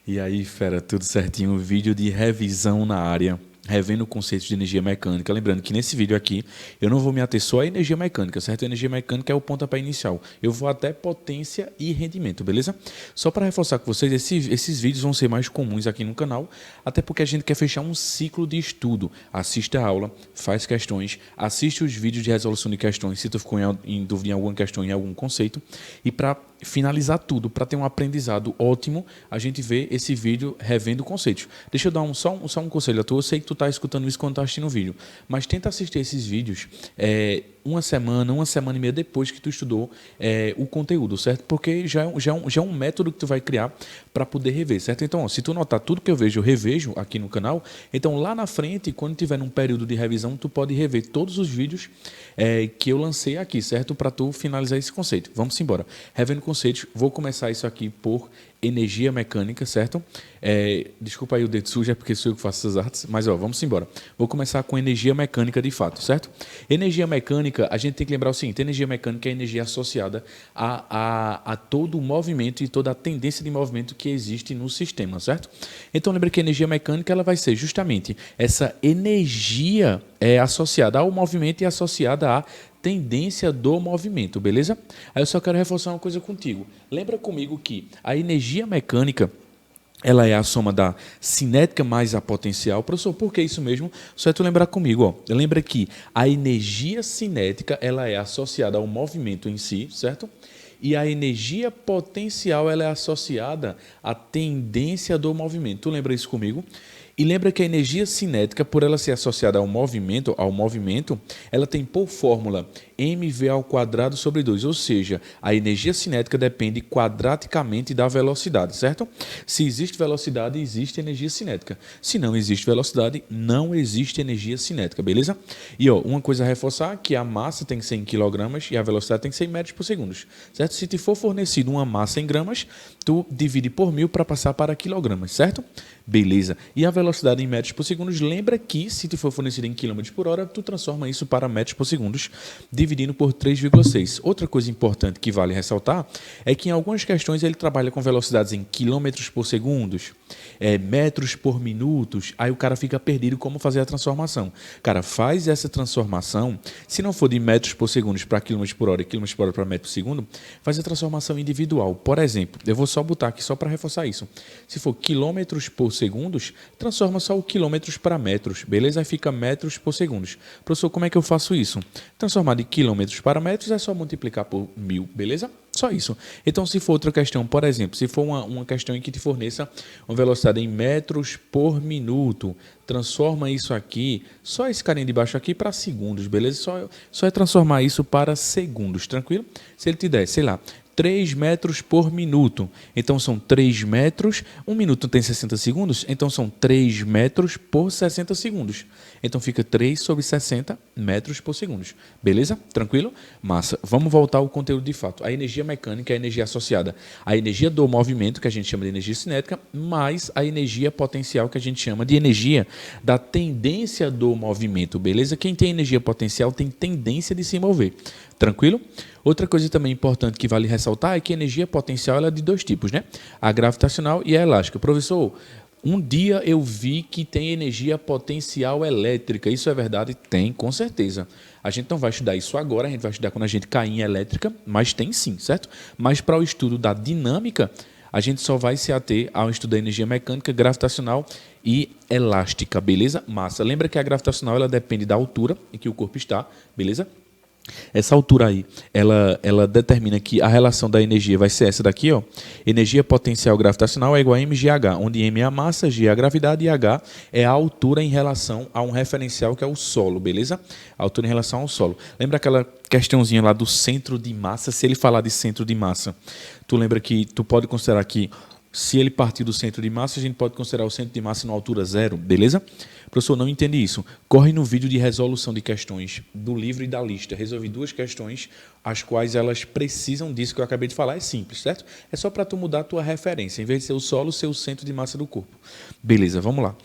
E aí, fera, tudo certinho? Vídeo de revisão na área, revendo conceitos de energia mecânica. Lembrando que nesse vídeo aqui, eu não vou me ater só à energia mecânica, certo? A energia mecânica é o pontapé inicial. Eu vou até potência e rendimento, beleza? Só para reforçar com vocês, esses vídeos vão ser mais comuns aqui no canal, até porque a gente quer fechar um ciclo de estudo. Assista a aula, faz questões, assiste os vídeos de resolução de questões, se tu ficou em dúvida em alguma questão, em algum conceito, e para finalizar tudo, para ter um aprendizado ótimo, a gente vê esse vídeo revendo conceitos. Deixa eu dar só um conselho a tu. Eu sei que tu está escutando isso quando está assistindo o vídeo, mas tenta assistir esses vídeos uma semana e meia depois que tu estudou o conteúdo, certo? Porque já é um método que tu vai criar para poder rever, certo? Então, ó, se tu notar tudo que eu revejo aqui no canal, então lá na frente, quando tiver num período de revisão, tu pode rever todos os vídeos que eu lancei aqui, certo? Para tu finalizar esse conceito. Vamos embora. Revendo conceitos, vou começar isso aqui por energia mecânica, certo? Desculpa aí o dedo sujo, é porque sou eu que faço essas artes, mas ó, vamos embora. Vou começar com energia mecânica de fato, certo? Energia mecânica, a gente tem que lembrar o seguinte: energia mecânica é energia associada a todo o movimento e toda a tendência de movimento que existe no sistema, certo? Então lembra que a energia mecânica ela vai ser justamente essa energia associada ao movimento e associada à tendência do movimento, beleza? Aí eu só quero reforçar uma coisa contigo. Lembra comigo que a energia mecânica ela é a soma da cinética mais a potencial. Professor, por que isso mesmo? Só é tu lembrar comigo, ó. Lembra que a energia cinética ela é associada ao movimento em si, certo? E a energia potencial ela é associada à tendência do movimento. Tu lembra isso comigo? E lembra que a energia cinética, por ela ser associada ao movimento, ela tem por fórmula mv ao quadrado sobre 2, ou seja, a energia cinética depende quadraticamente da velocidade, certo? Se existe velocidade, existe energia cinética. Se não existe velocidade, não existe energia cinética, beleza? E ó, uma coisa a reforçar, que a massa tem que ser em quilogramas e a velocidade tem que ser em metros por segundo, certo? Se te for fornecido uma massa em gramas, tu divide por 1000 para passar para quilogramas, certo? Beleza. E a velocidade em metros por segundo, lembra que se te for fornecido em quilômetros por hora, tu transforma isso para metros por segundo, dividindo por 3,6. Outra coisa importante que vale ressaltar é que em algumas questões ele trabalha com velocidades em quilômetros por segundo, metros por minutos, aí o cara fica perdido como fazer a transformação. Cara, faz essa transformação, se não for de metros por segundo para quilômetros por hora e quilômetros por hora para metros por segundo, faz a transformação individual. Por exemplo, eu vou só botar aqui só para reforçar isso. Se for quilômetros por segundos, transforma só o quilômetros para metros, beleza? Aí fica metros por segundos. Professor, como é que eu faço isso? Transformar de quilômetros para metros é só multiplicar por 1000, beleza? Só isso. Então, se for outra questão, por exemplo, se for uma questão em que te forneça uma velocidade em metros por minuto, transforma isso aqui, só esse carinha de baixo aqui para segundos, beleza? Só é transformar isso para segundos, tranquilo? Se ele te der, sei lá, 3 metros por minuto. Então, são 3 metros. Um minuto tem 60 segundos, então são 3 metros por 60 segundos. Então, fica 3 sobre 60 metros por segundo. Beleza? Tranquilo? Massa. Vamos voltar ao conteúdo de fato. A energia mecânica é a energia associada à energia do movimento, que a gente chama de energia cinética, mais a energia potencial, que a gente chama de energia da tendência do movimento. Beleza? Quem tem energia potencial tem tendência de se mover. Tranquilo? Outra coisa também importante que vale ressaltar é que a energia potencial ela é de dois tipos, né? A gravitacional e a elástica. Professor, um dia eu vi que tem energia potencial elétrica. Isso é verdade? Tem, com certeza. A gente não vai estudar isso agora, a gente vai estudar quando a gente cair em elétrica, mas tem sim, certo? Mas para o estudo da dinâmica, a gente só vai se ater ao estudo da energia mecânica, gravitacional e elástica, beleza? Massa. Lembra que a gravitacional ela depende da altura em que o corpo está, beleza? Essa altura aí, ela determina que a relação da energia vai ser essa daqui, ó. Energia potencial gravitacional é igual a mgh, onde m é a massa, g é a gravidade e h é a altura em relação a um referencial que é o solo, beleza? A altura em relação ao solo. Lembra aquela questãozinha lá do centro de massa? Se ele falar de centro de massa, tu lembra que tu pode considerar que se ele partir do centro de massa, a gente pode considerar o centro de massa numa altura zero, beleza? Professor, não entende isso. Corre no vídeo de resolução de questões do livro e da lista. Resolvi 2 questões, as quais elas precisam disso que eu acabei de falar. É simples, certo? É só para tu mudar a tua referência. Em vez de ser o solo, ser o centro de massa do corpo. Beleza, vamos lá.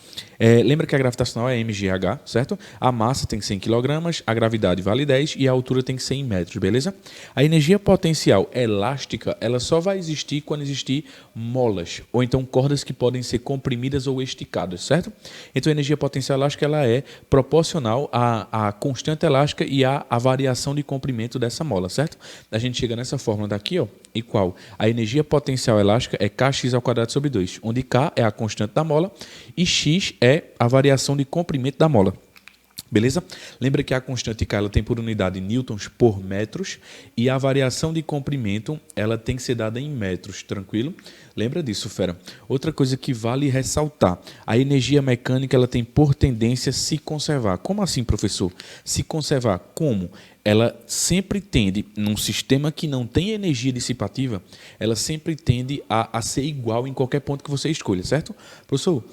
Lembra que a gravitacional é mgh, certo? A massa tem 100 kg, a gravidade vale 10 e a altura tem que ser em metros, beleza? A energia potencial elástica, ela só vai existir quando existir molas, ou então cordas que podem ser comprimidas ou esticadas, certo? Então a energia potencial elástica ela é proporcional à constante elástica e à variação de comprimento dessa mola, certo? A gente chega nessa fórmula daqui, ó, igual a energia potencial elástica é kx² sobre 2, onde k é a constante da mola e x é a variação de comprimento da mola. Beleza? Lembra que a constante K ela tem por unidade newtons por metros e a variação de comprimento ela tem que ser dada em metros, tranquilo? Lembra disso, fera? Outra coisa que vale ressaltar, a energia mecânica ela tem por tendência a se conservar. Como assim, professor? Se conservar como? Ela sempre tende, num sistema que não tem energia dissipativa, ela sempre tende a ser igual em qualquer ponto que você escolha, certo? Professor,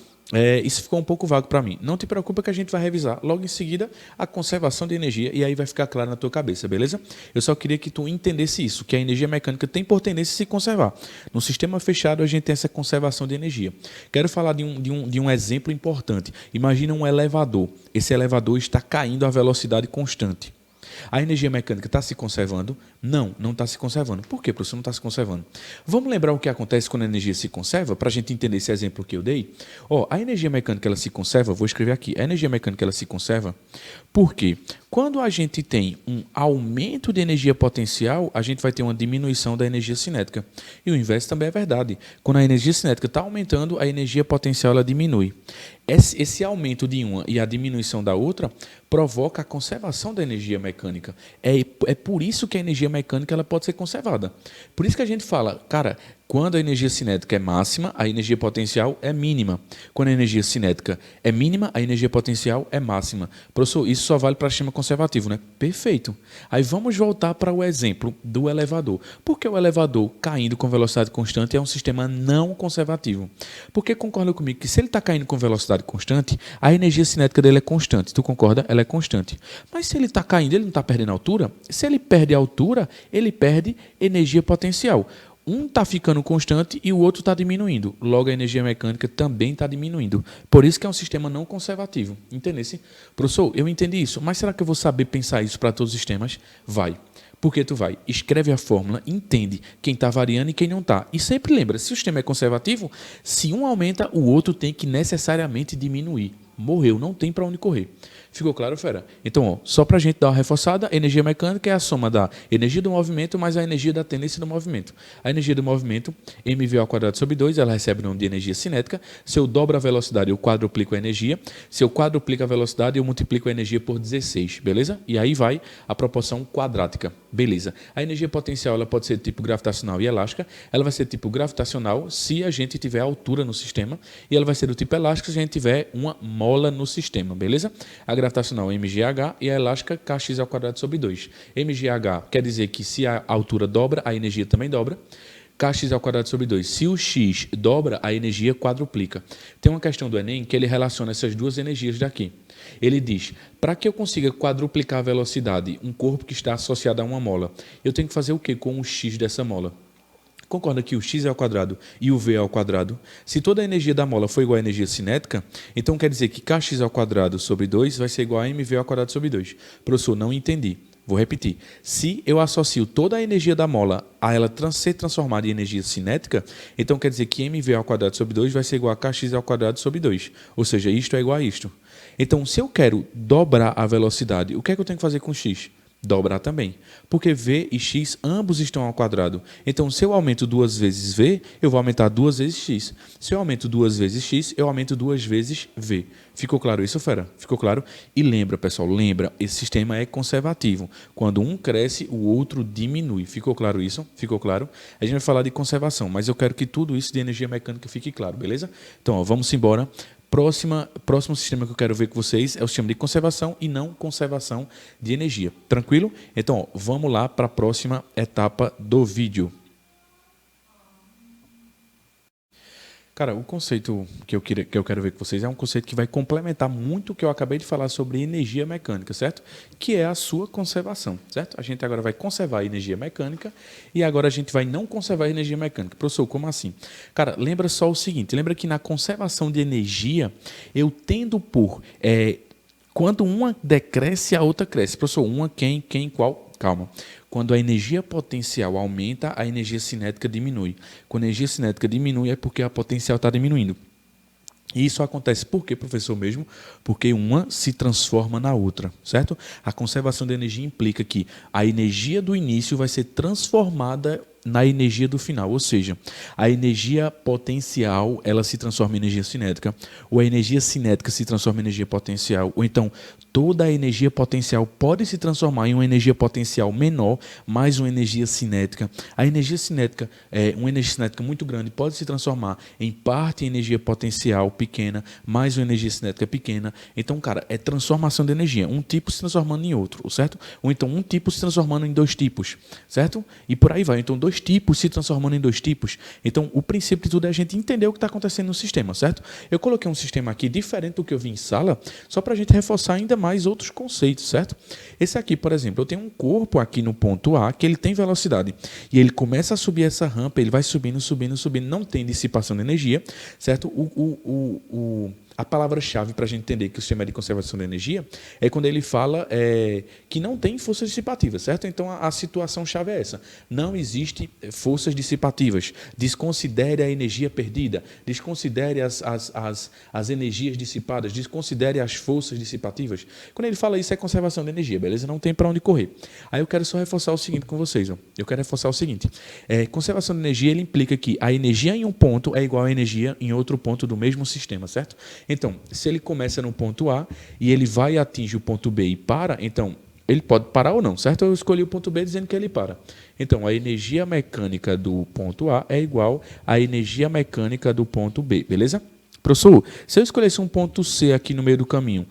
isso ficou um pouco vago para mim. Não te preocupa que a gente vai revisar logo em seguida a conservação de energia e aí vai ficar claro na tua cabeça, beleza? Eu só queria que tu entendesse isso, que a energia mecânica tem por tendência a se conservar. No sistema fechado a gente tem essa conservação de energia. Quero falar de um exemplo importante. Imagina um elevador. Esse elevador está caindo a velocidade constante. A energia mecânica está se conservando? Não, não está se conservando. Por que, professor, não está se conservando? Vamos lembrar o que acontece quando a energia se conserva, para a gente entender esse exemplo que eu dei? A energia mecânica ela se conserva, vou escrever aqui, a energia mecânica ela se conserva porque quando a gente tem um aumento de energia potencial, a gente vai ter uma diminuição da energia cinética. E o inverso também é verdade. Quando a energia cinética está aumentando, a energia potencial ela diminui. Esse aumento de uma e a diminuição da outra provoca a conservação da energia mecânica. É por isso que a energia mecânica ela pode ser conservada. Por isso que a gente fala, cara, quando a energia cinética é máxima, a energia potencial é mínima. Quando a energia cinética é mínima, a energia potencial é máxima. Professor, isso só vale para sistema conservativo, né? Perfeito. Aí vamos voltar para o exemplo do elevador. Por que o elevador caindo com velocidade constante é um sistema não conservativo? Porque concorda comigo que se ele está caindo com velocidade constante, a energia cinética dele é constante. Tu concorda? Ela é constante. Mas se ele está caindo, ele não está perdendo altura? Se ele perde altura, ele perde energia potencial. Um está ficando constante e o outro está diminuindo. Logo, a energia mecânica também está diminuindo. Por isso que é um sistema não conservativo. Entendesse? Professor, eu entendi isso, mas será que eu vou saber pensar isso para todos os sistemas? Vai. Porque tu vai, escreve a fórmula, entende quem está variando e quem não está. E sempre lembra, se o sistema é conservativo, se um aumenta, o outro tem que necessariamente diminuir. Morreu, não tem para onde correr. Ficou claro, fera? Então, só para a gente dar uma reforçada, a energia mecânica é a soma da energia do movimento mais a energia da tendência do movimento. A energia do movimento, mv² sobre 2, ela recebe o nome de energia cinética. Se eu dobro a velocidade, eu quadruplico a energia. Se eu quadruplico a velocidade, eu multiplico a energia por 16, beleza? E aí vai a proporção quadrática, beleza? A energia potencial ela pode ser tipo gravitacional e elástica. Ela vai ser tipo gravitacional se a gente tiver altura no sistema e ela vai ser do tipo elástica se a gente tiver uma mola no sistema, beleza? A gravitacional é mgh e a elástica kx² sobre 2. mgh quer dizer que se a altura dobra, a energia também dobra. Kx² sobre 2. Se o x dobra, a energia quadruplica. Tem uma questão do Enem que ele relaciona essas duas energias daqui. Ele diz, para que eu consiga quadruplicar a velocidade, um corpo que está associado a uma mola, eu tenho que fazer o que com o x dessa mola? Concorda que o x é ao quadrado e o v é ao quadrado? Se toda a energia da mola for igual à energia cinética, então quer dizer que kx² sobre 2 vai ser igual a mv² sobre 2. Professor, não entendi. Vou repetir. Se eu associo toda a energia da mola a ela ser transformada em energia cinética, então quer dizer que mv² sobre 2 vai ser igual a kx² sobre 2. Ou seja, isto é igual a isto. Então, se eu quero dobrar a velocidade, o que é que eu tenho que fazer com x? Dobrar também, porque v e x ambos estão ao quadrado. Então, se eu aumento 2 vezes v, eu vou aumentar 2 vezes x. Se eu aumento 2 vezes x, eu aumento 2 vezes v. Ficou claro isso, fera? Ficou claro? E lembra, pessoal, lembra, esse sistema é conservativo. Quando um cresce, o outro diminui. Ficou claro isso? Ficou claro? A gente vai falar de conservação, mas eu quero que tudo isso de energia mecânica fique claro, beleza? Então, vamos embora. Próximo sistema que eu quero ver com vocês é o sistema de conservação e não conservação de energia. Tranquilo? Então, vamos lá para a próxima etapa do vídeo. Cara, o conceito que eu quero ver com vocês é um conceito que vai complementar muito o que eu acabei de falar sobre energia mecânica, certo? Que é a sua conservação, certo? A gente agora vai conservar a energia mecânica e agora a gente vai não conservar a energia mecânica. Professor, como assim? Cara, lembra só o seguinte, lembra que na conservação de energia eu tendo por quando uma decresce, a outra cresce. Professor, uma qual? Calma. Quando a energia potencial aumenta, a energia cinética diminui. Quando a energia cinética diminui, é porque a potencial está diminuindo. E isso acontece por quê, professor, mesmo? Porque uma se transforma na outra, certo? A conservação de energia implica que a energia do início vai ser transformada na energia do final, ou seja, a energia potencial ela se transforma em energia cinética, ou a energia cinética se transforma em energia potencial, ou então toda a energia potencial pode se transformar em uma energia potencial menor, mais uma energia cinética. A energia cinética, uma energia cinética muito grande, pode se transformar em parte em energia potencial pequena, mais uma energia cinética pequena. Então, cara, é transformação de energia, um tipo se transformando em outro, certo? Ou então um tipo se transformando em dois tipos, certo? E por aí vai. Então, dois tipos se transformando em dois tipos. Então, o princípio de tudo é a gente entender o que está acontecendo no sistema, certo? Eu coloquei um sistema aqui diferente do que eu vi em sala, só para a gente reforçar ainda mais outros conceitos, certo? Esse aqui, por exemplo, eu tenho um corpo aqui no ponto A que ele tem velocidade e ele começa a subir essa rampa, ele vai subindo, subindo, subindo, não tem dissipação de energia, certo? A palavra-chave para a gente entender que o sistema é de conservação de energia é quando ele fala que não tem forças dissipativas, certo? Então, a situação-chave é essa. Não existe forças dissipativas. Desconsidere a energia perdida, desconsidere as energias dissipadas, desconsidere as forças dissipativas. Quando ele fala isso, é conservação de energia, beleza? Não tem para onde correr. Aí eu quero só reforçar o seguinte com vocês. Ó. Eu quero reforçar o seguinte. Conservação de energia ele implica que a energia em um ponto é igual à energia em outro ponto do mesmo sistema, certo? Então, se ele começa no ponto A e ele vai atingir o ponto B e para, então ele pode parar ou não, certo? Eu escolhi o ponto B dizendo que ele para. Então, a energia mecânica do ponto A é igual à energia mecânica do ponto B, beleza? Professor, se eu escolhesse um ponto C aqui no meio do caminho,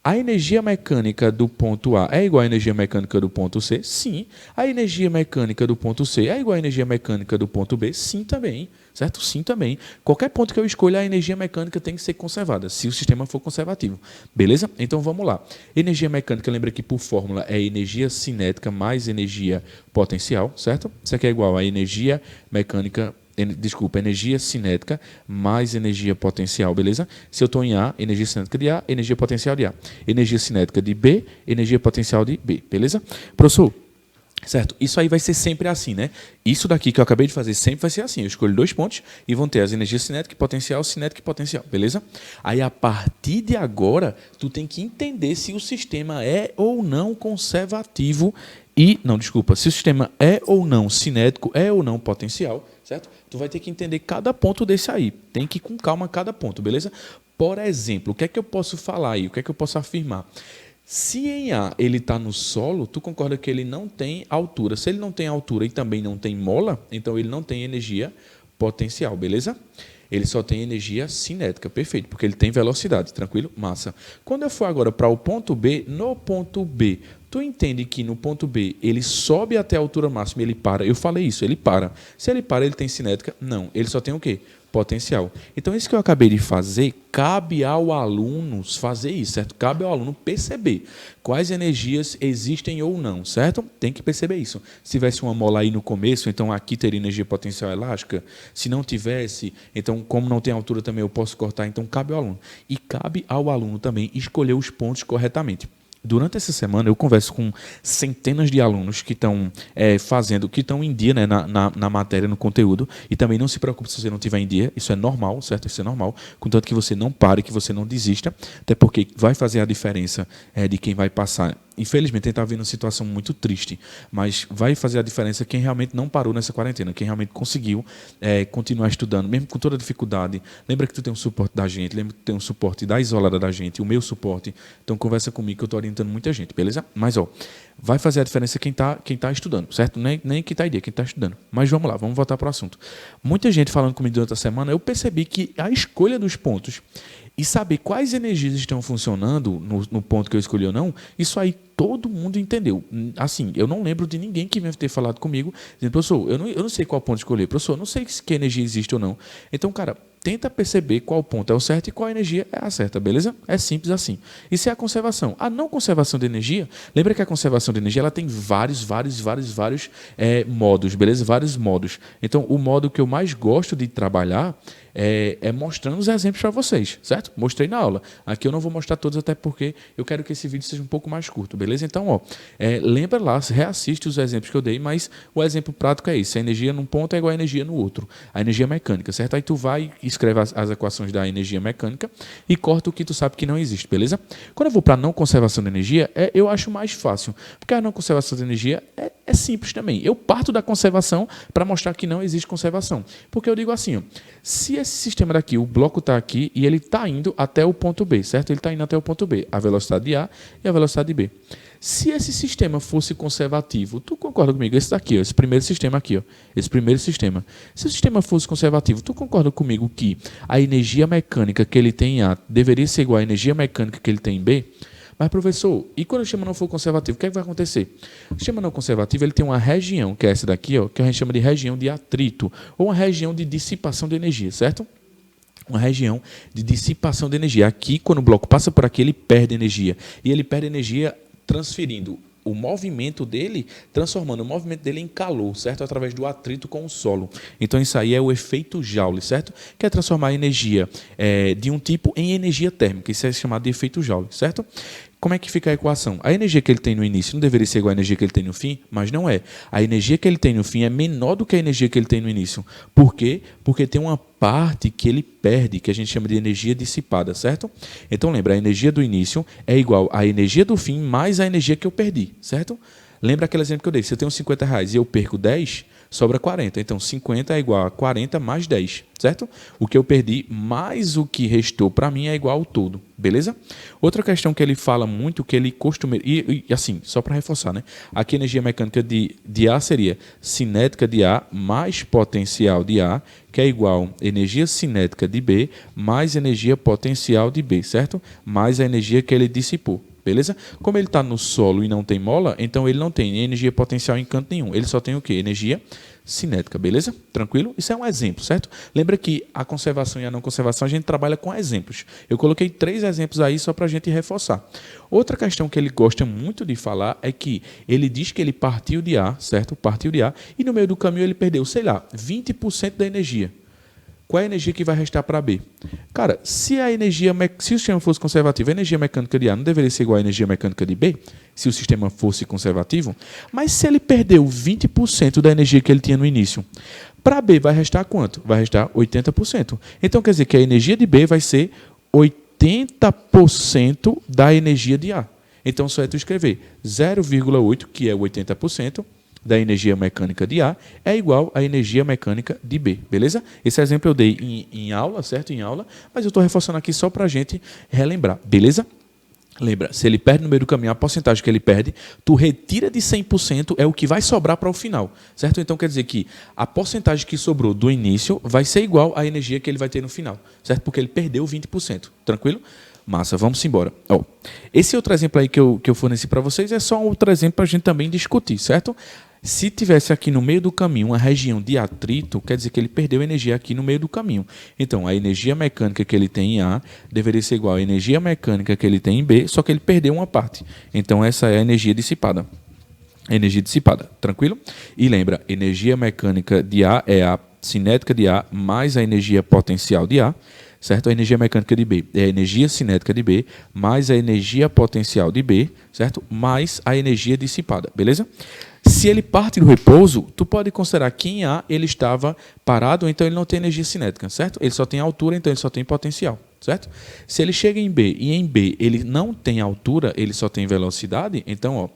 a energia mecânica do ponto A é igual à energia mecânica do ponto C? Sim. A energia mecânica do ponto C é igual à energia mecânica do ponto B? Sim, também. Certo? Sim, também. Qualquer ponto que eu escolha, a energia mecânica tem que ser conservada, se o sistema for conservativo. Beleza? Então, vamos lá. Energia mecânica, lembra que por fórmula é energia cinética mais energia potencial, certo? Isso aqui é igual a energia mecânica energia cinética mais energia potencial, beleza? Se eu estou em A, energia cinética de A, energia potencial de A. Energia cinética de B, energia potencial de B, beleza? Professor, certo? Isso aí vai ser sempre assim, né? Isso daqui que eu acabei de fazer sempre vai ser assim. Eu escolho dois pontos e vão ter as energias cinética e potencial, beleza? Aí, a partir de agora, tu tem que entender se o sistema é ou não conservativo se o sistema é ou não cinético, é ou não potencial, certo? Tu vai ter que entender cada ponto desse aí. Tem que ir com calma cada ponto, beleza? Por exemplo, o que é que eu posso falar aí? O que é que eu posso afirmar? Se em A ele está no solo, tu concorda que ele não tem altura. Se ele não tem altura e também não tem mola, então ele não tem energia potencial, beleza? Ele só tem energia cinética, perfeito, porque ele tem velocidade, tranquilo? Massa. Quando eu for agora para o ponto B, no ponto B, tu entende que no ponto B ele sobe até a altura máxima e ele para. Eu falei isso, ele para. Se ele para, ele tem cinética? Não, ele só tem o quê? Potencial. Então, isso que eu acabei de fazer, cabe ao aluno fazer isso, certo? Cabe ao aluno perceber quais energias existem ou não, certo? Tem que perceber isso. Se tivesse uma mola aí no começo, então aqui teria energia potencial elástica. Se não tivesse, então, como não tem altura também, eu posso cortar. Então, cabe ao aluno. E cabe ao aluno também escolher os pontos corretamente. Durante essa semana, eu converso com centenas de alunos que estão que estão em dia, né, na matéria, no conteúdo, e também não se preocupe se você não estiver em dia, isso é normal, certo? Isso é normal, contanto que você não pare, que você não desista, até porque vai fazer a diferença de quem vai passar. Infelizmente, a gente está vendo uma situação muito triste, mas vai fazer a diferença quem realmente não parou nessa quarentena, quem realmente conseguiu continuar estudando, mesmo com toda a dificuldade. Lembra que tu tem um suporte da gente, lembra que tu tem um suporte da Isolada da gente, o meu suporte. Então, conversa comigo que eu estou orientando muita gente, beleza? Mas, vai fazer a diferença quem tá estudando, certo? Nem quem está em dia, quem está estudando. Mas vamos lá, vamos voltar para o assunto. Muita gente falando comigo durante a semana, eu percebi que a escolha dos pontos e saber quais energias estão funcionando no ponto que eu escolhi ou não, isso aí todo mundo entendeu. Assim, eu não lembro de ninguém que venha ter falado comigo, dizendo, professor, eu não sei qual ponto escolher, professor, eu não sei que energia existe ou não. Então, cara, tenta perceber qual ponto é o certo e qual energia é a certa, beleza? É simples assim. Isso é a conservação. A não conservação de energia, lembra que a conservação de energia ela tem vários modos, beleza? Vários modos. Então, o modo que eu mais gosto de trabalhar é mostrando os exemplos para vocês, certo? Mostrei na aula. Aqui eu não vou mostrar todos, até porque eu quero que esse vídeo seja um pouco mais curto, beleza? Então, lembra lá, reassiste os exemplos que eu dei, mas o exemplo prático é isso. A energia num ponto é igual a energia no outro. A energia mecânica, certo? Aí tu vai e escreve as equações da energia mecânica e corta o que tu sabe que não existe, beleza? Quando eu vou para não conservação de energia, eu acho mais fácil, porque a não conservação de energia é simples também. Eu parto da conservação para mostrar que não existe conservação. Porque eu digo assim, ó, se esse sistema daqui, o bloco está aqui e ele está indo até o ponto B, certo? Ele está indo até o ponto B, a velocidade de A e a velocidade de B. Se esse sistema fosse conservativo, tu concorda comigo? Esse daqui, ó, esse primeiro sistema aqui, ó, esse primeiro sistema. Se o sistema fosse conservativo, tu concorda comigo que a energia mecânica que ele tem em A deveria ser igual à energia mecânica que ele tem em B? Mas, professor, e quando o sistema não for conservativo, o que é que vai acontecer? O sistema não conservativo ele tem uma região, que é essa daqui, ó, que a gente chama de região de atrito, ou uma região de dissipação de energia, certo? Uma região de dissipação de energia. Aqui, quando o bloco passa por aqui, ele perde energia. E ele perde energia transferindo o movimento dele, transformando o movimento dele em calor, certo? Através do atrito com o solo. Então, isso aí é o efeito Joule, certo? Que é transformar a energia de um tipo em energia térmica. Isso é chamado de efeito Joule, certo? Como é que fica a equação? A energia que ele tem no início não deveria ser igual à energia que ele tem no fim, mas não é. A energia que ele tem no fim é menor do que a energia que ele tem no início. Por quê? Porque tem uma parte que ele perde, que a gente chama de energia dissipada, certo? Então lembra, a energia do início é igual à energia do fim mais a energia que eu perdi, certo? Lembra aquele exemplo que eu dei? Se eu tenho R$50 e eu perco 10, sobra 40. Então, 50 é igual a 40 mais 10, certo? O que eu perdi mais o que restou para mim é igual ao todo, beleza? Outra questão que ele fala muito, que ele costuma... E assim, só para reforçar, né? Aqui a energia mecânica de A seria cinética de A mais potencial de A, que é igual a energia cinética de B mais energia potencial de B, certo? Mais a energia que ele dissipou. Beleza? Como ele está no solo e não tem mola, então ele não tem energia potencial em canto nenhum. Ele só tem o quê? Energia cinética, beleza? Tranquilo? Isso é um exemplo, certo? Lembra que a conservação e a não conservação a gente trabalha com exemplos. Eu coloquei 3 exemplos aí só para a gente reforçar. Outra questão que ele gosta muito de falar é que ele diz que ele partiu de A, certo? Partiu de A e no meio do caminho ele perdeu, sei lá, 20% da energia. Qual é a energia que vai restar para B? Cara, se o sistema fosse conservativo, a energia mecânica de A não deveria ser igual à energia mecânica de B? Se o sistema fosse conservativo? Mas se ele perdeu 20% da energia que ele tinha no início, para B vai restar quanto? Vai restar 80%. Então quer dizer que a energia de B vai ser 80% da energia de A. Então só é tu escrever 0,8, que é 80%, da energia mecânica de A é igual à energia mecânica de B, beleza? Esse exemplo eu dei em aula, certo? Em aula, mas eu estou reforçando aqui só para a gente relembrar, beleza? Lembra, se ele perde no meio do caminho, a porcentagem que ele perde, tu retira de 100% é o que vai sobrar para o final, certo? Então quer dizer que a porcentagem que sobrou do início vai ser igual à energia que ele vai ter no final, certo? Porque ele perdeu 20%, tranquilo? Massa, vamos embora. Esse outro exemplo aí que eu forneci para vocês é só um outro exemplo para a gente também discutir, certo? Se tivesse aqui no meio do caminho uma região de atrito, quer dizer que ele perdeu energia aqui no meio do caminho. Então, a energia mecânica que ele tem em A deveria ser igual à energia mecânica que ele tem em B, só que ele perdeu uma parte. Então, essa é a energia dissipada. Energia dissipada, tranquilo? E lembra, energia mecânica de A é a cinética de A mais a energia potencial de A, certo? A energia mecânica de B é a energia cinética de B mais a energia potencial de B, certo? Mais a energia dissipada, beleza? Se ele parte do repouso, tu pode considerar que em A ele estava parado, então ele não tem energia cinética, certo? Ele só tem altura, então ele só tem potencial, certo? Se ele chega em B e em B ele não tem altura, ele só tem velocidade, então,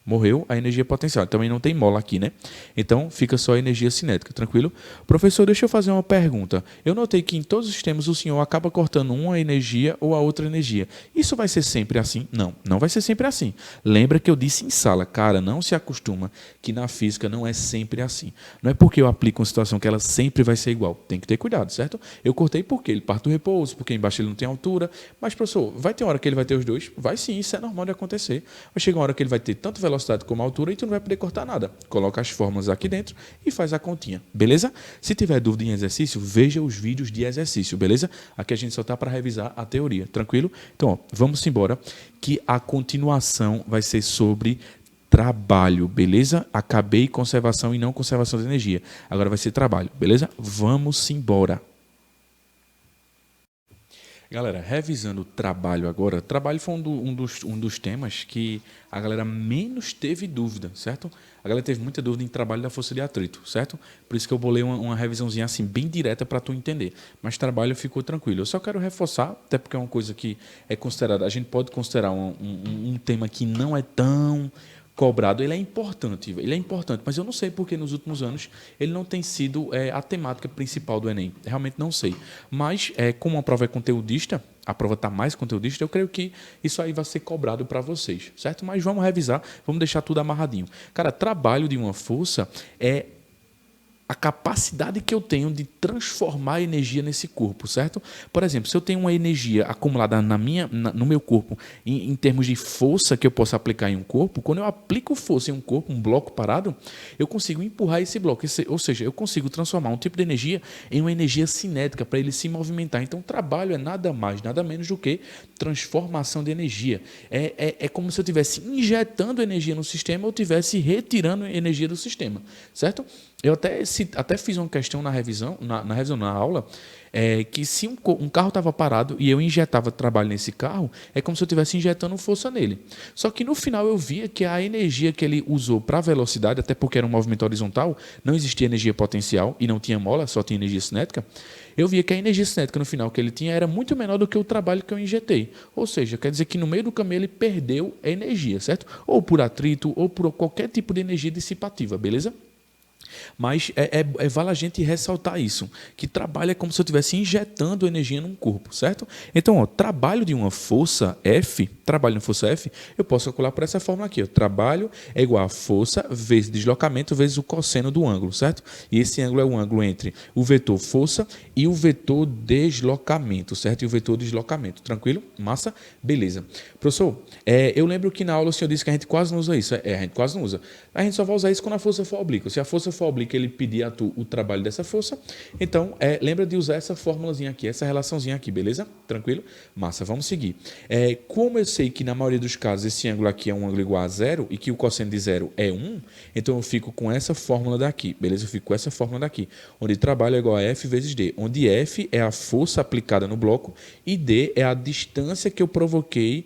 morreu a energia potencial. Também não tem mola aqui, né? Então, fica só a energia cinética, tranquilo? Professor, deixa eu fazer uma pergunta. Eu notei que em todos os sistemas o senhor acaba cortando uma energia ou a outra energia. Isso vai ser sempre assim? Não, não vai ser sempre assim. Lembra que eu disse em sala, cara, não se acostuma que na física não é sempre assim. Não é porque eu aplico uma situação que ela sempre vai ser igual. Tem que ter cuidado, certo? Eu cortei porque ele parte do repouso, porque embaixo ele não tem altura. Mas, professor, vai ter uma hora que ele vai ter os dois? Vai sim, isso é normal de acontecer. Vai chegar uma hora que ele vai ter tanto velocidade velocidade como altura e tu não vai poder cortar nada. Coloca as fórmulas aqui dentro e faz a continha, beleza? Se tiver dúvida em exercício, veja os vídeos de exercício, beleza? Aqui a gente só está para revisar a teoria, tranquilo? Então, ó, vamos embora, que a continuação vai ser sobre trabalho, beleza? Acabei conservação e não conservação de energia. Agora vai ser trabalho, beleza? Vamos embora. Galera, revisando o trabalho agora, trabalho foi um dos temas que a galera menos teve dúvida, certo? A galera teve muita dúvida em trabalho da força de atrito, certo? Por isso que eu bolei uma revisãozinha assim, bem direta para tu entender. Mas trabalho ficou tranquilo. Eu só quero reforçar, até porque é uma coisa que é considerada, a gente pode considerar um tema que não é tão cobrado, ele é importante, mas eu não sei porque nos últimos anos ele não tem sido a temática principal do Enem, realmente não sei, mas como a prova é conteudista, a prova está mais conteudista, eu creio que isso aí vai ser cobrado para vocês, certo? Mas vamos revisar, vamos deixar tudo amarradinho. Cara, trabalho de uma força é a capacidade que eu tenho de transformar a energia nesse corpo, certo? Por exemplo, se eu tenho uma energia acumulada no meu corpo em termos de força que eu posso aplicar em um corpo, quando eu aplico força em um corpo, um bloco parado, eu consigo empurrar esse bloco, ou seja, eu consigo transformar um tipo de energia em uma energia cinética para ele se movimentar. Então, o trabalho é nada mais, nada menos do que transformação de energia. É como se eu estivesse injetando energia no sistema ou estivesse retirando energia do sistema, certo? Eu até fiz uma questão na revisão, na aula, que se um carro estava parado e eu injetava trabalho nesse carro, é como se eu estivesse injetando força nele. Só que no final eu via que a energia que ele usou para a velocidade, até porque era um movimento horizontal, não existia energia potencial e não tinha mola, só tinha energia cinética, eu via que a energia cinética no final que ele tinha era muito menor do que o trabalho que eu injetei. Ou seja, quer dizer que no meio do caminho ele perdeu a energia, certo? Ou por atrito, ou por qualquer tipo de energia dissipativa, beleza? Mas vale a gente ressaltar isso, que trabalho é como se eu estivesse injetando energia num corpo, certo? Então, ó, trabalho de uma força F, eu posso calcular por essa fórmula aqui, ó. Trabalho é igual a força vezes deslocamento vezes o cosseno do ângulo, certo? E esse ângulo é o ângulo entre o vetor força e o vetor deslocamento, certo? E o vetor deslocamento, tranquilo? Massa? Beleza. Professor, eu lembro que na aula o senhor disse que a gente quase não usa isso. A gente quase não usa. A gente só vai usar isso quando a força for oblíqua. Se a força for oblíqua, ele pedir a tu o trabalho dessa força, então lembra de usar essa formulazinha aqui, essa relaçãozinha aqui, beleza? Tranquilo? Massa, vamos seguir. Como eu sei que na maioria dos casos esse ângulo aqui é um ângulo igual a zero e que o cosseno de zero é 1, então eu fico com essa fórmula daqui, beleza? Eu fico com essa fórmula daqui, onde trabalho é igual a F vezes D, onde F é a força aplicada no bloco e D é a distância que eu provoquei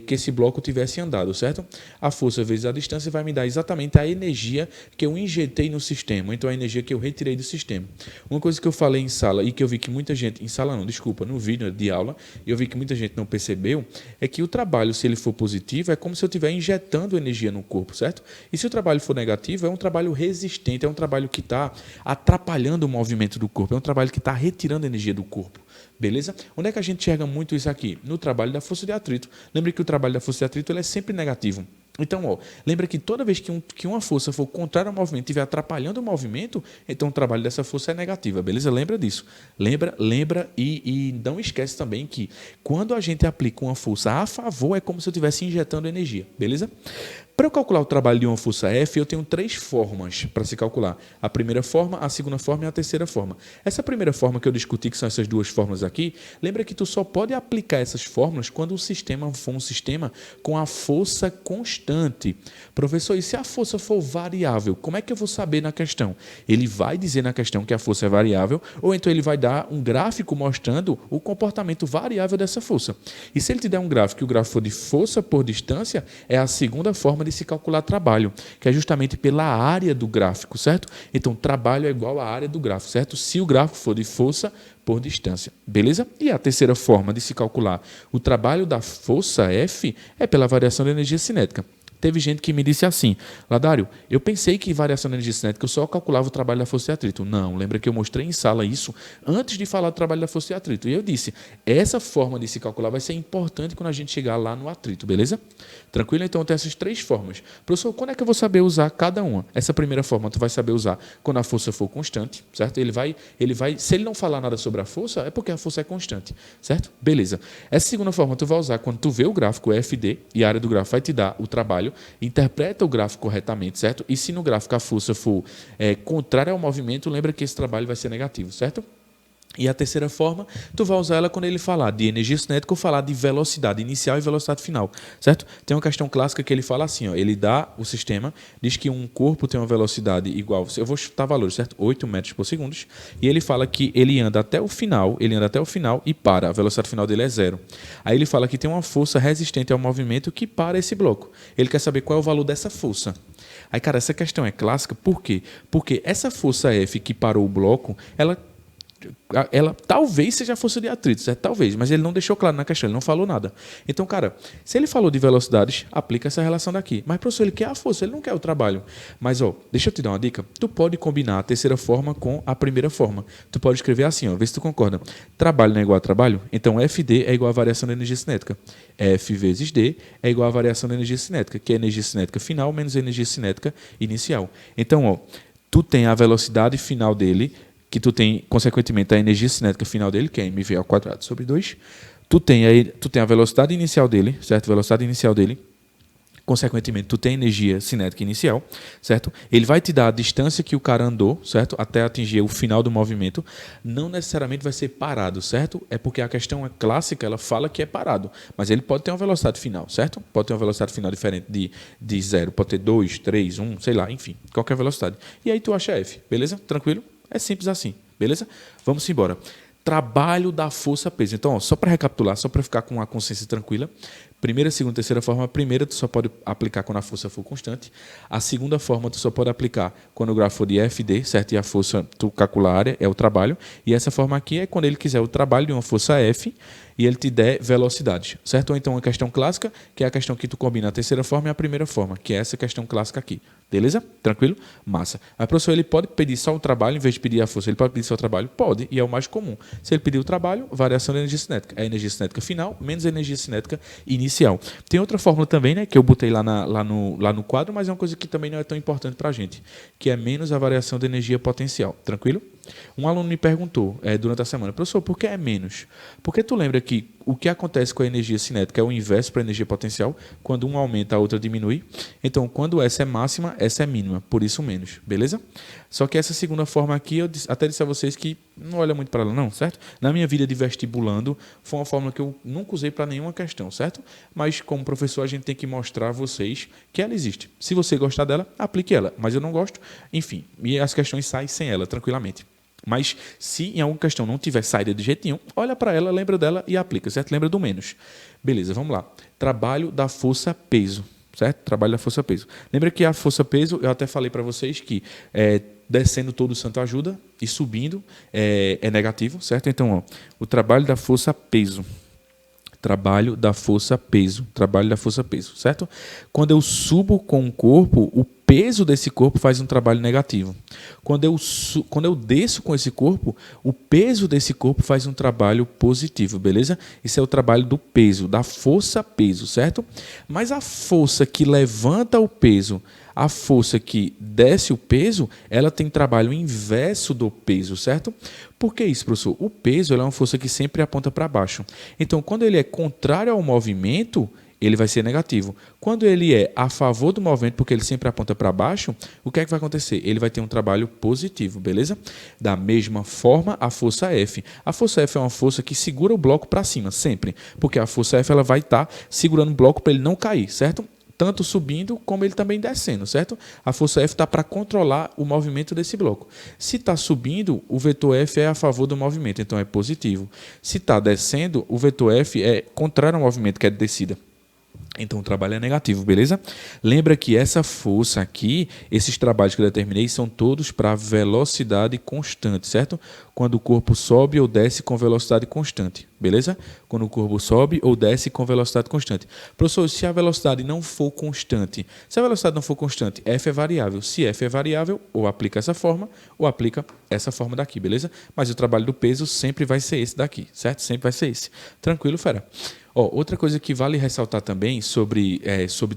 que esse bloco tivesse andado, certo? A força vezes a distância vai me dar exatamente a energia que eu injetei no sistema, então a energia que eu retirei do sistema. Uma coisa que eu falei em sala e que eu vi que muita gente, em sala não, desculpa, no vídeo de aula, eu vi que muita gente não percebeu, é que o trabalho, se ele for positivo, é como se eu estiver injetando energia no corpo, certo? E se o trabalho for negativo, é um trabalho resistente, é um trabalho que está atrapalhando o movimento do corpo, é um trabalho que está retirando energia do corpo. Beleza? Onde é que a gente enxerga muito isso aqui? No trabalho da força de atrito. Lembre que o trabalho da força de atrito ele é sempre negativo. Então, ó, lembra que toda vez que uma força for contrária ao movimento e estiver atrapalhando o movimento, então o trabalho dessa força é negativa, beleza? Lembra disso. Lembra e não esquece também que quando a gente aplica uma força a favor, é como se eu estivesse injetando energia, beleza? Para eu calcular o trabalho de uma força F, eu tenho 3 formas para se calcular. A primeira forma, a segunda forma e a terceira forma. Essa primeira forma que eu discuti, que são essas duas fórmulas aqui, lembra que tu só pode aplicar essas fórmulas quando o sistema for um sistema com a força constante. Professor, e se a força for variável, como é que eu vou saber na questão? Ele vai dizer na questão que a força é variável, ou então ele vai dar um gráfico mostrando o comportamento variável dessa força. E se ele te der um gráfico e o gráfico for de força por distância, é a segunda forma de se calcular trabalho, que é justamente pela área do gráfico, certo? Então, trabalho é igual à área do gráfico, certo? Se o gráfico for de força por distância, beleza? E a terceira forma de se calcular o trabalho da força F é pela variação da energia cinética. Teve gente que me disse assim, Ladário, eu pensei que variação de energia cinética eu só calculava o trabalho da força de atrito. Não, lembra que eu mostrei em sala isso antes de falar do trabalho da força de atrito. E eu disse, essa forma de se calcular vai ser importante quando a gente chegar lá no atrito, beleza? Tranquilo? Então tem essas 3 formas. Professor, quando é que eu vou saber usar cada uma? Essa primeira forma tu vai saber usar quando a força for constante, certo? Ele vai, se ele não falar nada sobre a força, é porque a força é constante, certo? Beleza. Essa segunda forma tu vai usar quando tu vê o gráfico FD e a área do gráfico vai te dar o trabalho. interpreta o gráfico corretamente, certo? E se no gráfico a força for contrária ao movimento, lembra que esse trabalho vai ser negativo, certo? E a terceira forma, tu vai usar ela quando ele falar de energia cinética ou falar de velocidade inicial e velocidade final, certo? Tem uma questão clássica que ele fala assim, ó, ele dá o sistema, diz que um corpo tem uma velocidade igual, eu vou chutar valores, certo? 8 metros por segundo, e ele fala que ele anda até o final e para, a velocidade final dele é 0. Aí ele fala que tem uma força resistente ao movimento que para esse bloco. Ele quer saber qual é o valor dessa força. Aí, cara, essa questão é clássica, por quê? Porque essa força F que parou o bloco, ela talvez seja a força de atrito, certo? Talvez, mas ele não deixou claro na questão, ele não falou nada. Então, cara, se ele falou de velocidades, aplica essa relação daqui. Mas, professor, ele quer a força, ele não quer o trabalho. Mas, ó, deixa eu te dar uma dica. Tu pode combinar a terceira forma com a primeira forma. Tu pode escrever assim, ó, vê se tu concorda. Trabalho não é igual a trabalho? Então, FD é igual a variação da energia cinética. F vezes D é igual a variação da energia cinética, que é a energia cinética final menos a energia cinética inicial. Então, ó, tu tem a velocidade final dele, que tu tem, consequentemente, a energia cinética final dele, que é mv ao quadrado sobre 2. Tu tem a velocidade inicial dele, certo? Velocidade inicial dele. Consequentemente, tu tem a energia cinética inicial, certo? Ele vai te dar a distância que o cara andou, certo? Até atingir o final do movimento. Não necessariamente vai ser parado, certo? É porque a questão é clássica, ela fala que é parado. Mas ele pode ter uma velocidade final, certo? Pode ter uma velocidade final diferente de 0. Pode ter 2, 3, 1, sei lá, enfim. Qualquer velocidade. E aí tu acha F, beleza? Tranquilo? É simples assim, beleza? Vamos embora. Trabalho da força-peso. Então, ó, só para recapitular, só para ficar com a consciência tranquila. Primeira, segunda, terceira forma. A primeira tu só pode aplicar quando a força for constante. A segunda forma tu só pode aplicar quando o gráfico for de FD, certo? E a força, tu calcula a área, é o trabalho. E essa forma aqui é quando ele quiser o trabalho de uma força F e ele te der velocidade, certo? Ou então uma questão clássica, que é a questão que tu combina a terceira forma e a primeira forma, que é essa questão clássica aqui. Beleza? Tranquilo? Massa. Mas, professor, ele pode pedir só o trabalho em vez de pedir a força. Ele pode pedir só o trabalho? Pode, e é o mais comum. Se ele pedir o trabalho, variação da energia cinética. É a energia cinética final menos a energia cinética inicial. Tem outra fórmula também, né, que eu botei lá no quadro, mas é uma coisa que também não é tão importante para a gente, que é menos a variação da energia potencial. Tranquilo? Um aluno me perguntou durante a semana, professor, por que é menos? Porque tu lembra que o que acontece com a energia cinética é o inverso para a energia potencial, quando uma aumenta, a outra diminui. Então, quando essa é máxima, essa é mínima, por isso menos, beleza? Só que essa segunda forma aqui, eu até disse a vocês que não olha muito para ela não, certo? Na minha vida de vestibulando, foi uma fórmula que eu nunca usei para nenhuma questão, certo? Mas como professor, a gente tem que mostrar a vocês que ela existe. Se você gostar dela, aplique ela, mas eu não gosto, enfim, e as questões saem sem ela, tranquilamente. Mas se em alguma questão não tiver saída de jeito nenhum, olha para ela, lembra dela e aplica, certo? Lembra do menos. Beleza, vamos lá. Trabalho da força-peso, certo? Trabalho da força-peso. Lembra que a força-peso, eu até falei para vocês que descendo todo o santo ajuda e subindo é negativo, certo? Então, ó, o trabalho da força-peso. Trabalho da força-peso. Trabalho da força-peso, certo? Quando eu subo com o corpo, o peso desse corpo faz um trabalho negativo. Quando eu desço com esse corpo, o peso desse corpo faz um trabalho positivo, beleza? Esse é o trabalho do peso, da força-peso, certo? Mas a força que levanta o peso, a força que desce o peso, ela tem trabalho inverso do peso, certo? Por que isso, professor? O peso é uma força que sempre aponta para baixo. Então, quando ele é contrário ao movimento, ele vai ser negativo. Quando ele é a favor do movimento, porque ele sempre aponta para baixo, o que é que vai acontecer? Ele vai ter um trabalho positivo, beleza? Da mesma forma, a força F. A força F é uma força que segura o bloco para cima, sempre. Porque a força F ela vai estar segurando o bloco para ele não cair, certo? Tanto subindo como ele também descendo, certo? A força F está para controlar o movimento desse bloco. Se está subindo, o vetor F é a favor do movimento, então é positivo. Se está descendo, o vetor F é contrário ao movimento, que é de descida. Então, o trabalho é negativo, beleza? Lembra que essa força aqui, esses trabalhos que eu determinei, são todos para velocidade constante, certo? Quando o corpo sobe ou desce com velocidade constante, beleza? Quando o corpo sobe ou desce com velocidade constante. Professor, se a velocidade não for constante, F é variável. Se F é variável, ou aplica essa forma, ou aplica essa forma daqui, beleza? Mas o trabalho do peso sempre vai ser esse daqui, certo? Sempre vai ser esse. Tranquilo, fera? Outra coisa que vale ressaltar também sobre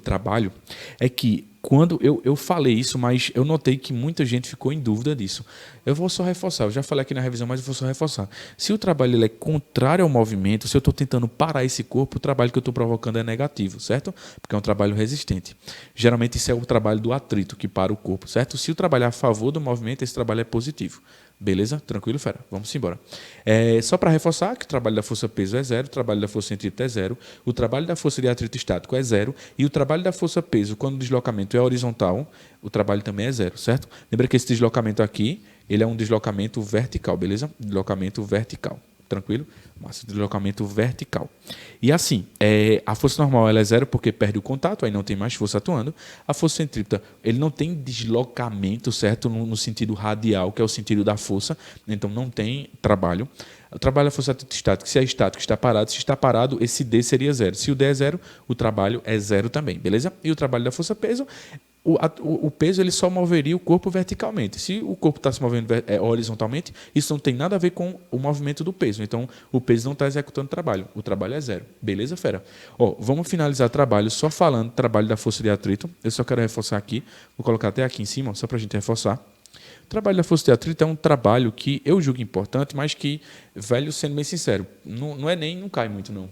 trabalho é que quando eu falei isso, mas eu notei que muita gente ficou em dúvida disso. Eu vou só reforçar, eu já falei aqui na revisão, mas eu vou só reforçar. Se o trabalho ele é contrário ao movimento, se eu estou tentando parar esse corpo, o trabalho que eu estou provocando é negativo, certo? Porque é um trabalho resistente. Geralmente isso é o trabalho do atrito que para o corpo, certo? Se o trabalho é a favor do movimento, esse trabalho é positivo. Beleza? Tranquilo, fera? Vamos embora. Só para reforçar que o trabalho da força-peso é zero, o trabalho da força centrípeta é zero, o trabalho da força de atrito estático é zero e o trabalho da força-peso, quando o deslocamento é horizontal, o trabalho também é zero, certo? Lembra que esse deslocamento aqui, ele é um deslocamento vertical, beleza? Deslocamento vertical. Tranquilo? Massa de deslocamento vertical. E assim, a força normal ela é zero porque perde o contato, aí não tem mais força atuando. A força centrípeta, ele não tem deslocamento, certo? No sentido radial, que é o sentido da força, então não tem trabalho. O trabalho da força estática, se é estático, está parado. Se está parado, esse D seria zero. Se o D é zero, o trabalho é zero também, beleza? E o trabalho da força-peso, o peso ele só moveria o corpo verticalmente. Se o corpo está se movendo horizontalmente, isso não tem nada a ver com o movimento do peso. Então, o peso não está executando trabalho. O trabalho é zero. Beleza, fera? Vamos finalizar o trabalho só falando do trabalho da força de atrito. Eu só quero reforçar aqui. Vou colocar até aqui em cima, só para a gente reforçar. O trabalho da força de atrito é um trabalho que eu julgo importante, mas que, velho, sendo bem sincero, não é nem, não cai muito não,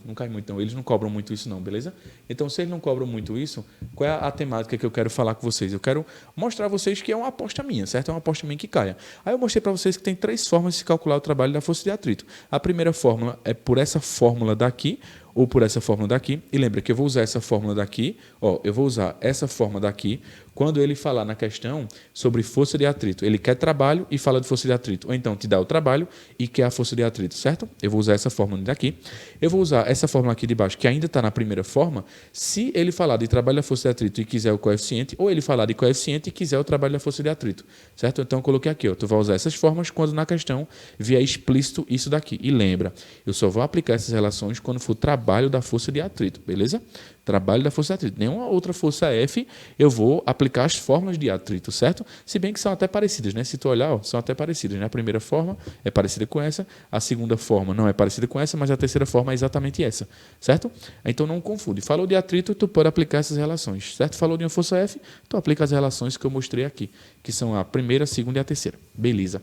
eles não cobram muito isso não, beleza? Então, se eles não cobram muito isso, qual é a temática que eu quero falar com vocês? Eu quero mostrar a vocês que é uma aposta minha, certo? É uma aposta minha que caia. Aí eu mostrei para vocês que tem 3 formas de se calcular o trabalho da força de atrito. A primeira fórmula é por essa fórmula daqui, ou por essa fórmula daqui, e lembra que eu vou usar essa fórmula daqui, eu vou usar essa fórmula daqui, quando ele falar na questão sobre força de atrito. Ele quer trabalho e fala de força de atrito, ou então te dá o trabalho e quer a força de atrito, certo? Eu vou usar essa fórmula daqui, eu vou usar essa fórmula aqui de baixo, que ainda está na primeira forma, se ele falar de trabalho da força de atrito e quiser o coeficiente, ou ele falar de coeficiente e quiser o trabalho da força de atrito, certo? Então eu coloquei aqui, tu vai usar essas formas quando na questão vier explícito isso daqui. E lembra, eu só vou aplicar essas relações quando for trabalho da força de atrito, beleza? Trabalho da força de atrito. Nenhuma outra força F eu vou aplicar as fórmulas de atrito, certo? Se bem que são até parecidas, né? Se tu olhar, são até parecidas, né? A primeira forma é parecida com essa, a segunda forma não é parecida com essa, mas a terceira forma é exatamente essa, certo? Então não confunde. Falou de atrito, tu pode aplicar essas relações, certo? Falou de uma força F, tu aplica as relações que eu mostrei aqui, que são a primeira, a segunda e a terceira. Beleza.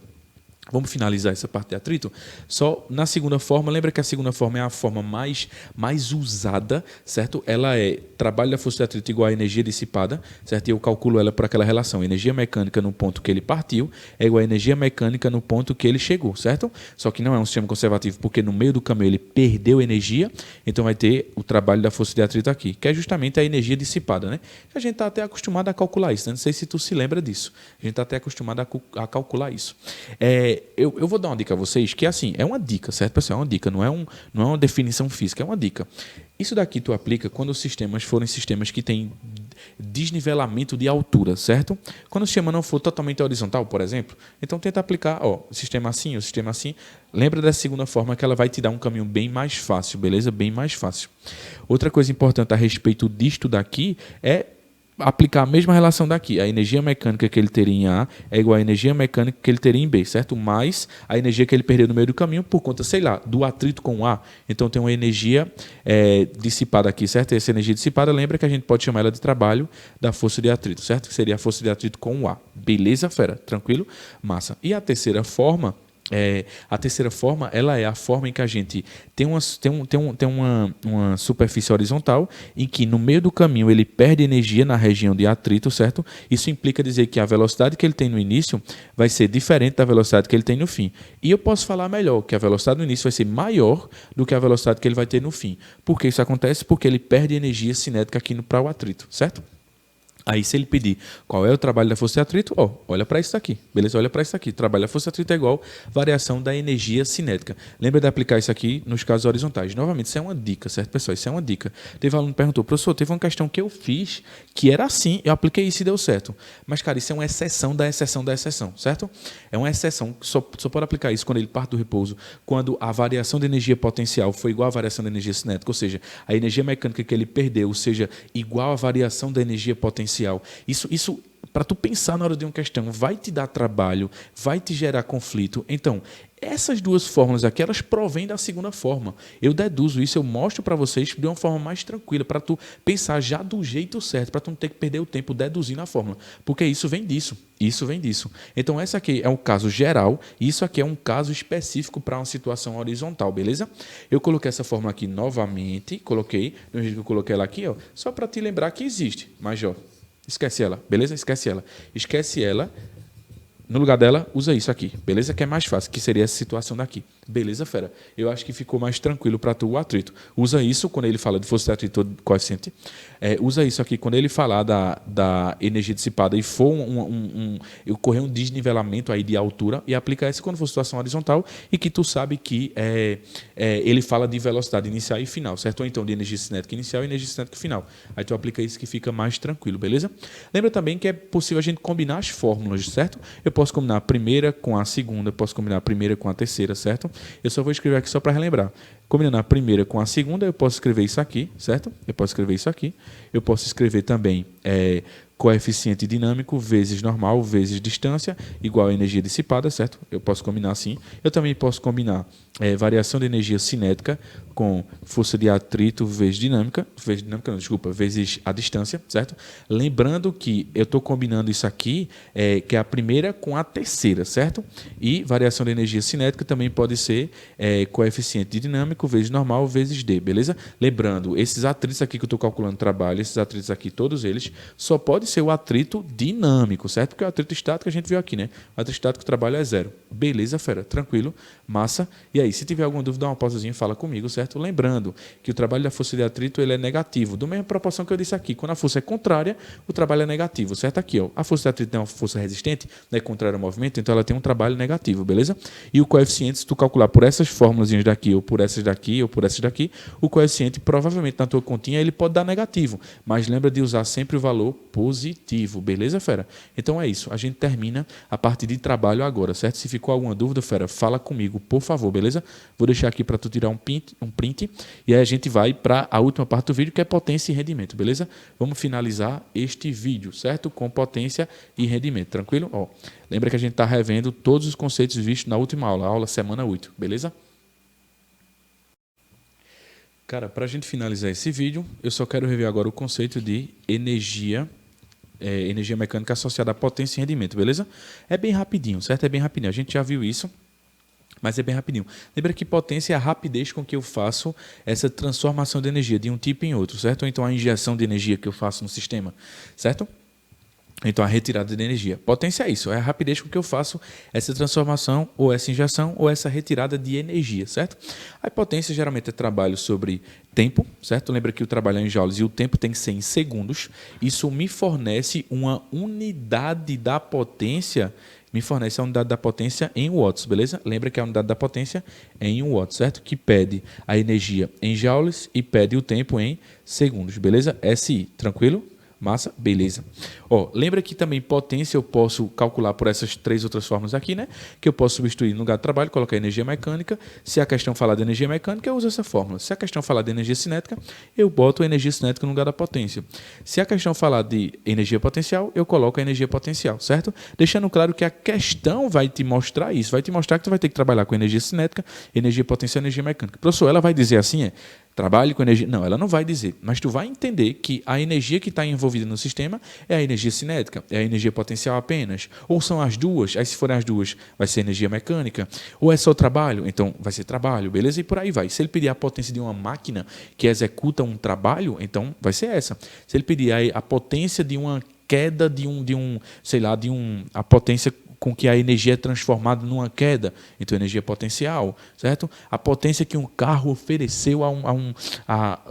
Vamos finalizar essa parte de atrito? Só na segunda forma, lembra que a segunda forma é a forma mais usada, certo? Ela é trabalho da força de atrito igual a energia dissipada, certo? E eu calculo ela por aquela relação. Energia mecânica no ponto que ele partiu é igual a energia mecânica no ponto que ele chegou, certo? Só que não é um sistema conservativo, porque no meio do caminho ele perdeu energia, então vai ter o trabalho da força de atrito aqui, que é justamente a energia dissipada, né? A gente está até acostumado a calcular isso, né? Não sei se tu se lembra disso. A gente está até acostumado a calcular isso. Eu vou dar uma dica a vocês, que assim, é uma dica, certo, pessoal? É uma dica, não é uma definição física, é uma dica. Isso daqui tu aplica quando os sistemas forem sistemas que têm desnivelamento de altura, certo? Quando o sistema não for totalmente horizontal, por exemplo, então tenta aplicar, o sistema assim, lembra dessa segunda forma que ela vai te dar um caminho bem mais fácil, beleza? Bem mais fácil. Outra coisa importante a respeito disto daqui é aplicar a mesma relação daqui. A energia mecânica que ele teria em A é igual à energia mecânica que ele teria em B, certo? Mais a energia que ele perdeu no meio do caminho por conta, sei lá, do atrito com o A. Então tem uma energia dissipada aqui, certo? Essa energia dissipada, lembra que a gente pode chamar ela de trabalho da força de atrito, certo? Que seria a força de atrito com o A. Beleza, fera? Tranquilo? Massa. E a terceira forma, ela é a forma em que a gente tem uma superfície horizontal em que no meio do caminho ele perde energia na região de atrito, certo? Isso implica dizer que a velocidade que ele tem no início vai ser diferente da velocidade que ele tem no fim. E eu posso falar melhor, que a velocidade no início vai ser maior do que a velocidade que ele vai ter no fim. Por que isso acontece? Porque ele perde energia cinética aqui para o atrito, certo? Aí, se ele pedir qual é o trabalho da força de atrito, olha para isso aqui, beleza? Olha para isso aqui. Trabalho da força de atrito é igual variação da energia cinética. Lembra de aplicar isso aqui nos casos horizontais. Novamente, isso é uma dica, certo, pessoal? Isso é uma dica. Teve um aluno que perguntou, professor, teve uma questão que eu fiz que era assim, eu apliquei isso e deu certo. Mas, cara, isso é uma exceção da exceção da exceção, certo? É uma exceção, só pode aplicar isso quando ele parte do repouso, quando a variação de energia potencial foi igual à variação da energia cinética, ou seja, a energia mecânica que ele perdeu, ou seja, igual à variação da energia potencial. Isso para tu pensar na hora de uma questão, vai te dar trabalho, vai te gerar conflito. Então, essas duas fórmulas aqui, elas provêm da segunda forma. Eu deduzo isso, eu mostro para vocês de uma forma mais tranquila, para tu pensar já do jeito certo, para tu não ter que perder o tempo deduzindo a fórmula. Porque isso vem disso, isso vem disso. Então, essa aqui é um caso geral, e isso aqui é um caso específico para uma situação horizontal, beleza? Eu coloquei essa fórmula aqui novamente, coloquei, do jeito que eu coloquei ela aqui, ó, só para te lembrar que existe. Mas, ó, esquece ela, beleza? Esquece ela. Esquece ela. No lugar dela, usa isso aqui, beleza? Que é mais fácil, que seria essa situação daqui. Beleza, fera? Eu acho que ficou mais tranquilo para tu o atrito. Usa isso quando ele fala de força de atrito coeficiente. Usa isso aqui quando ele falar da energia dissipada e for ocorrer um desnivelamento aí de altura, e aplica essa quando for situação horizontal, e que tu sabe que ele fala de velocidade inicial e final, certo? Ou então de energia cinética inicial e energia cinética final. Aí tu aplica isso que fica mais tranquilo, beleza? Lembra também que é possível a gente combinar as fórmulas, certo? Eu posso combinar a primeira com a segunda, posso combinar a primeira com a terceira, certo? Eu só vou escrever aqui só para relembrar. Combinando a primeira com a segunda, eu posso escrever isso aqui, certo? Eu posso escrever isso aqui. Eu posso escrever também coeficiente dinâmico vezes normal vezes distância igual a energia dissipada, certo? Eu posso combinar assim. Eu também posso combinar variação de energia cinética com força de atrito vezes a distância, certo? Lembrando que eu estou combinando isso aqui, que é a primeira com a terceira, certo? E variação de energia cinética também pode ser coeficiente dinâmico vezes normal vezes D, beleza? Lembrando, esses atritos aqui que eu estou calculando trabalho, esses atritos aqui, todos eles, só pode ser o atrito dinâmico, certo? Porque o atrito estático a gente viu aqui, né? O atrito estático trabalho é zero. Beleza, fera? Tranquilo, massa. E aí, se tiver alguma dúvida, dá uma pausazinha, fala comigo, certo? Lembrando que o trabalho da força de atrito ele é negativo, da mesma proporção que eu disse aqui. Quando a força é contrária, o trabalho é negativo, certo? Aqui, ó, a força de atrito é uma força resistente, é contrária ao movimento, então ela tem um trabalho negativo, beleza? E o coeficiente, se tu calcular por essas fórmulas daqui, ou por essas daqui, ou por essas daqui, o coeficiente provavelmente na tua continha ele pode dar negativo, mas lembra de usar sempre o valor positivo, beleza, fera? Então é isso, a gente termina a parte de trabalho agora, certo? Se ficou alguma dúvida, fera, fala comigo, por favor, beleza? Vou deixar aqui para tu tirar um print e aí a gente vai para a última parte do vídeo, que é potência e rendimento, beleza? Vamos finalizar este vídeo, certo? Com potência e rendimento, tranquilo? Ó, lembra que a gente está revendo todos os conceitos vistos na última aula, aula semana 8, beleza? Cara, para a gente finalizar esse vídeo, eu só quero rever agora o conceito de energia mecânica associada à potência e rendimento, beleza? É bem rapidinho, certo? É bem rapidinho. A gente já viu isso, mas é bem rapidinho. Lembra que potência é a rapidez com que eu faço essa transformação de energia de um tipo em outro, certo? Ou então a injeção de energia que eu faço no sistema, certo? Então, a retirada de energia. Potência é isso, é a rapidez com que eu faço essa transformação, ou essa injeção, ou essa retirada de energia, certo? A potência geralmente é trabalho sobre tempo, certo? Lembra que o trabalho é em joules e o tempo tem que ser em segundos. Isso me fornece uma unidade da potência, me fornece a unidade da potência em watts, beleza? Lembra que a unidade da potência é em watts, certo? Que pede a energia em joules e pede o tempo em segundos, beleza? SI, tranquilo? Massa? Beleza. Ó, lembra que também potência eu posso calcular por essas três outras formas aqui, né? Que eu posso substituir no lugar de trabalho, colocar energia mecânica. Se a questão falar de energia mecânica, eu uso essa fórmula. Se a questão falar de energia cinética, eu boto a energia cinética no lugar da potência. Se a questão falar de energia potencial, eu coloco a energia potencial, certo? Deixando claro que a questão vai te mostrar isso. Vai te mostrar que tu vai ter que trabalhar com energia cinética, energia potencial e energia mecânica. Professor, ela vai dizer assim, trabalhe com energia. Não, ela não vai dizer, mas tu vai entender que a energia que está envolvida no sistema é a energia cinética, é a energia potencial apenas. Ou são as duas, aí se forem as duas, vai ser energia mecânica. Ou é só trabalho, então vai ser trabalho, beleza? E por aí vai. Se ele pedir a potência de uma máquina que executa um trabalho, então vai ser essa. Se ele pedir a potência de uma queda a potência com que a energia é transformada numa queda, então energia potencial, certo? A potência que um carro ofereceu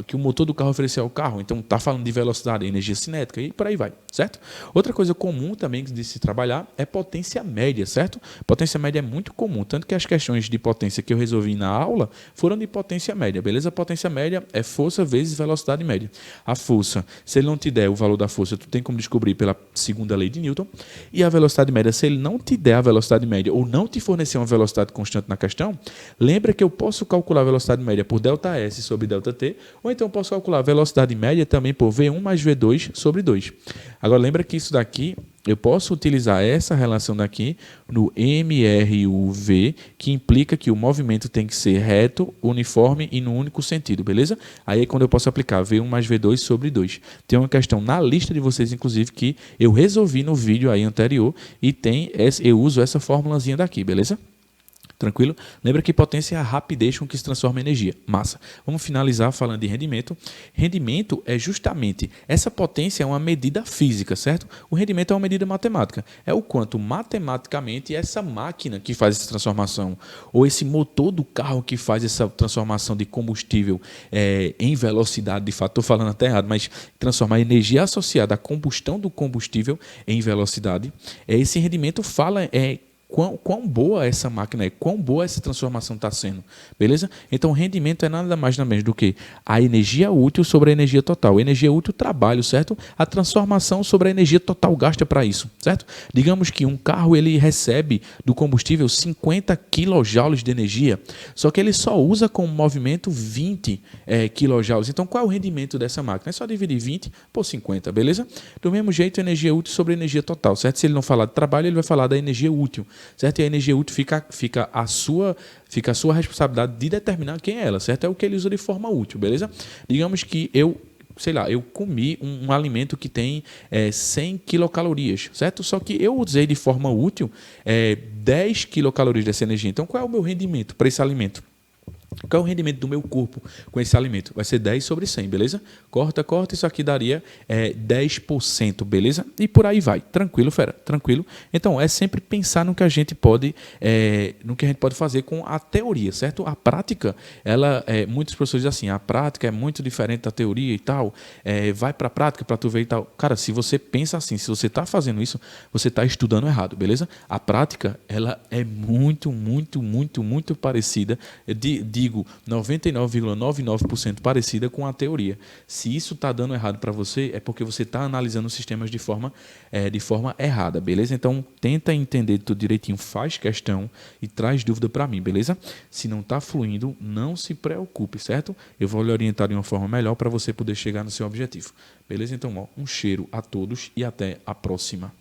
que o motor do carro ofereceu ao carro, então está falando de velocidade, energia cinética e por aí vai, certo? Outra coisa comum também de se trabalhar é potência média, certo? Potência média é muito comum, tanto que as questões de potência que eu resolvi na aula foram de potência média, beleza? Potência média é força vezes velocidade média. A força, se ele não te der o valor da força, tu tem como descobrir pela segunda lei de Newton, e a velocidade média, se ele não te der a velocidade média ou não te fornecer uma velocidade constante na questão, lembra que eu posso calcular a velocidade média por ΔS sobre ΔT, ou então eu posso calcular a velocidade média também por V1 mais V2 sobre 2. Agora lembra que isso daqui Eu posso utilizar essa relação daqui no MRUV, que implica que o movimento tem que ser reto, uniforme e no único sentido, beleza? Aí é quando eu posso aplicar V1 mais V2 sobre 2. Tem uma questão na lista de vocês, inclusive, que eu resolvi no vídeo aí anterior e eu uso essa formulazinha daqui, beleza? Tranquilo? Lembra que potência é a rapidez com que se transforma em energia. Massa. Vamos finalizar falando de rendimento. Rendimento é justamente, essa potência é uma medida física, certo? O rendimento é uma medida matemática. É o quanto matematicamente essa máquina que faz essa transformação, ou esse motor do carro que faz essa transformação de combustível em velocidade, de fato, estou falando até errado, mas transformar a energia associada à combustão do combustível em velocidade. Esse rendimento fala quão boa essa máquina é, quão boa essa transformação está sendo, beleza? Então, o rendimento é nada mais nada menos do que a energia útil sobre a energia total. A energia útil, trabalho, certo? A transformação sobre a energia total gasta para isso, certo? Digamos que um carro ele recebe do combustível 50 kJ de energia, só que ele só usa com movimento 20 kJ. Então, qual é o rendimento dessa máquina? É só dividir 20 por 50, beleza? Do mesmo jeito, energia útil sobre energia total, certo? Se ele não falar de trabalho, ele vai falar da energia útil, certo? E a energia útil fica a sua responsabilidade de determinar quem é ela, certo? É o que ele usa de forma útil, beleza? Digamos que eu comi um alimento que tem 100 quilocalorias, certo? Só que eu usei de forma útil 10 quilocalorias dessa energia. Então, qual é o meu rendimento para esse alimento? Qual é o rendimento do meu corpo com esse alimento? Vai ser 10 sobre 100, beleza? Corta, isso aqui daria 10%, beleza? E por aí vai. Tranquilo, fera? Tranquilo? Então, é sempre pensar no que a gente pode fazer com a teoria, certo? A prática, muitos professores dizem assim, a prática é muito diferente da teoria e tal, vai para a prática para tu ver e tal. Cara, se você pensa assim, se você está fazendo isso, você está estudando errado, beleza? A prática, ela é muito, muito, muito, muito parecida, digo 99,99% parecida com a teoria. Se isso está dando errado para você, é porque você está analisando os sistemas de forma errada, beleza? Então, tenta entender tudo direitinho, faz questão e traz dúvida para mim, beleza? Se não está fluindo, não se preocupe, certo? Eu vou lhe orientar de uma forma melhor para você poder chegar no seu objetivo, beleza? Então, um cheiro a todos e até a próxima.